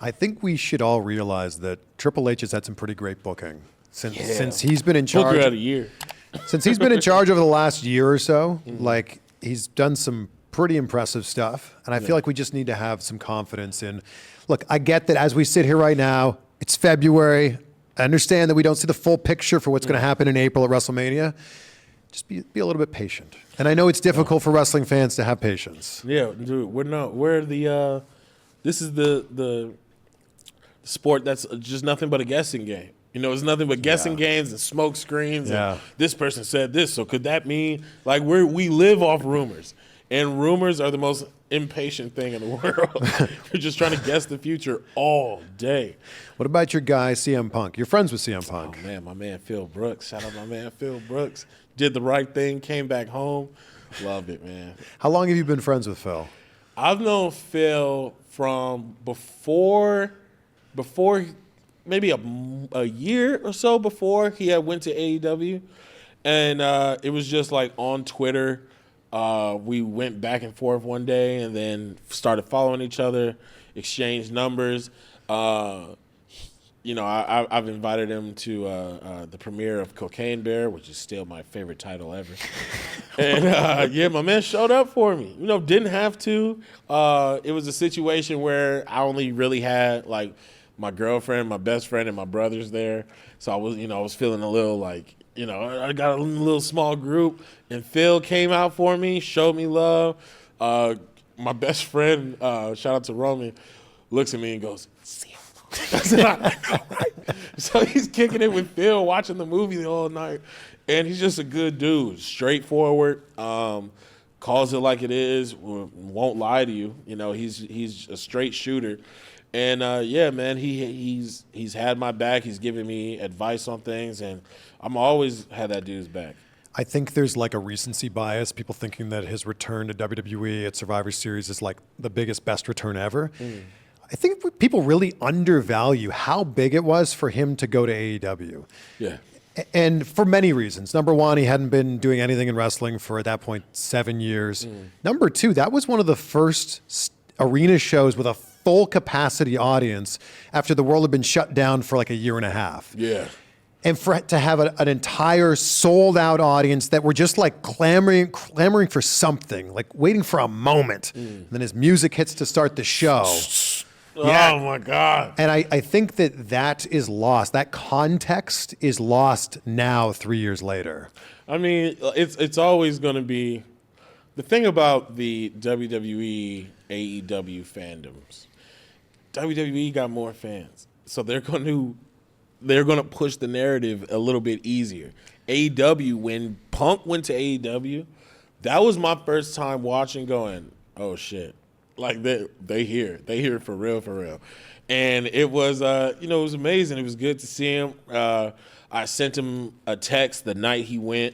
I think we should all realize that Triple H has had some pretty great booking since he's been in charge. Booker out a year. Since he's been in charge over the last year or so, like he's done some pretty impressive stuff. And I feel like we just need to have some confidence in, look, I get that as we sit here right now, it's February. I understand that we don't see the full picture for what's going to happen in April at WrestleMania. Just be a little bit patient. And I know it's difficult for wrestling fans to have patience. Yeah, dude, this is the sport that's just nothing but a guessing game. You know, it's nothing but guessing games and smoke screens. And this person said this, so could that mean? Like, we live off rumors. And rumors are the most impatient thing in the world. You're just trying to guess the future all day. What about your guy, CM Punk? You're friends with CM Punk. Oh, man, my man Phil Brooks. Shout out my man Phil Brooks. Did the right thing, came back home. Loved it, man. How long have you been friends with Phil? I've known Phil from before maybe a year or so before he had went to AEW. And it was just like on Twitter. We went back and forth one day and then started following each other, exchanged numbers. You know, I've invited him to the premiere of Cocaine Bear, which is still my favorite title ever. And, yeah, my man showed up for me. You know, didn't have to. It was a situation where I only really had, like, my girlfriend, my best friend, and my brothers there. So I was feeling a little like, you know, I got a little small group. And Phil came out for me, showed me love. My best friend, shout out to Roman, looks at me and goes, "See him." I said, I know, right? So he's kicking it with Phil, watching the movie the whole night. And he's just a good dude, straightforward, calls it like it is, won't lie to you. You know, he's a straight shooter. And, yeah, man, he's had my back. He's given me advice on things, and I'm always had that dude's back. I think there's like a recency bias, people thinking that his return to WWE at Survivor Series is like the biggest, best return ever. I think people really undervalue how big it was for him to go to AEW. Yeah. And for many reasons. Number one, he hadn't been doing anything in wrestling for, at that point, 7 years. Number two, that was one of the first arena shows with a full capacity audience after the world had been shut down for like a year and a half. Yeah. And to have an entire sold out audience that were just like clamoring for something, like waiting for a moment. And then his music hits to start the show. Oh, my God. And I think that is lost. That context is lost now 3 years later. I mean, it's always going to be the thing about the WWE, AEW fandoms. WWE got more fans, so they're going to push the narrative a little bit easier. AEW, when Punk went to AEW, that was my first time watching, going, oh shit, like they hear it for real, and it was it was amazing. It was good to see him. I sent him a text the night he went,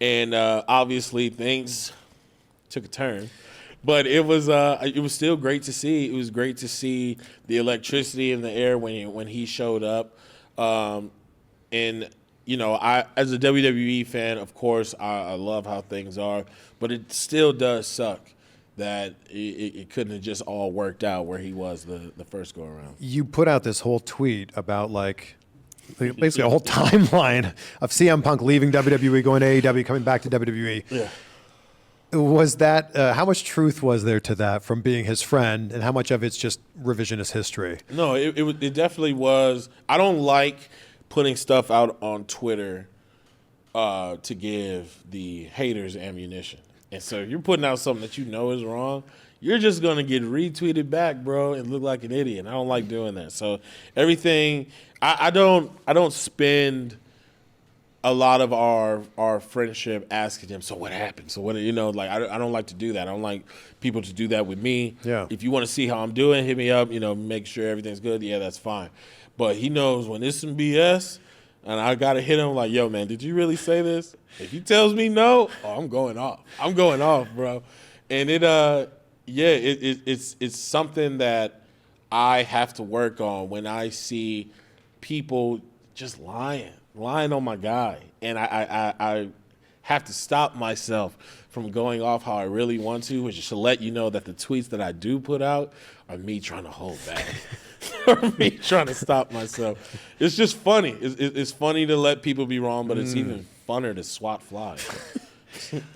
and obviously things took a turn. But it was still great to see. It was great to see the electricity in the air when he showed up. And you know, as a WWE fan, of course, I love how things are, but it still does suck that it couldn't have just all worked out where he was the first go around. You put out this whole tweet about like basically a whole timeline of CM Punk leaving WWE, going to AEW, coming back to WWE. Yeah. Was that, how much truth was there to that from being his friend, and how much of it's just revisionist history? No, it definitely was. I don't like putting stuff out on Twitter to give the haters ammunition. And so if you're putting out something that you know is wrong, you're just going to get retweeted back, bro, and look like an idiot. And I don't like doing that. So everything, I don't spend a lot of our friendship asking him, so what happened? So what, like, I don't like to do that. I don't like people to do that with me. Yeah. If you want to see how I'm doing, hit me up, make sure everything's good. Yeah, that's fine. But he knows when it's some BS, and I got to hit him like, yo, man, did you really say this? If he tells me no, I'm going off. I'm going off, bro. And it's something that I have to work on when I see people just lying on my guy. And I have to stop myself from going off how I really want to, which is to let you know that the tweets that I do put out are me trying to hold back. or me trying to stop myself. It's just funny. It's funny to let people be wrong, but it's even funner to swat flies.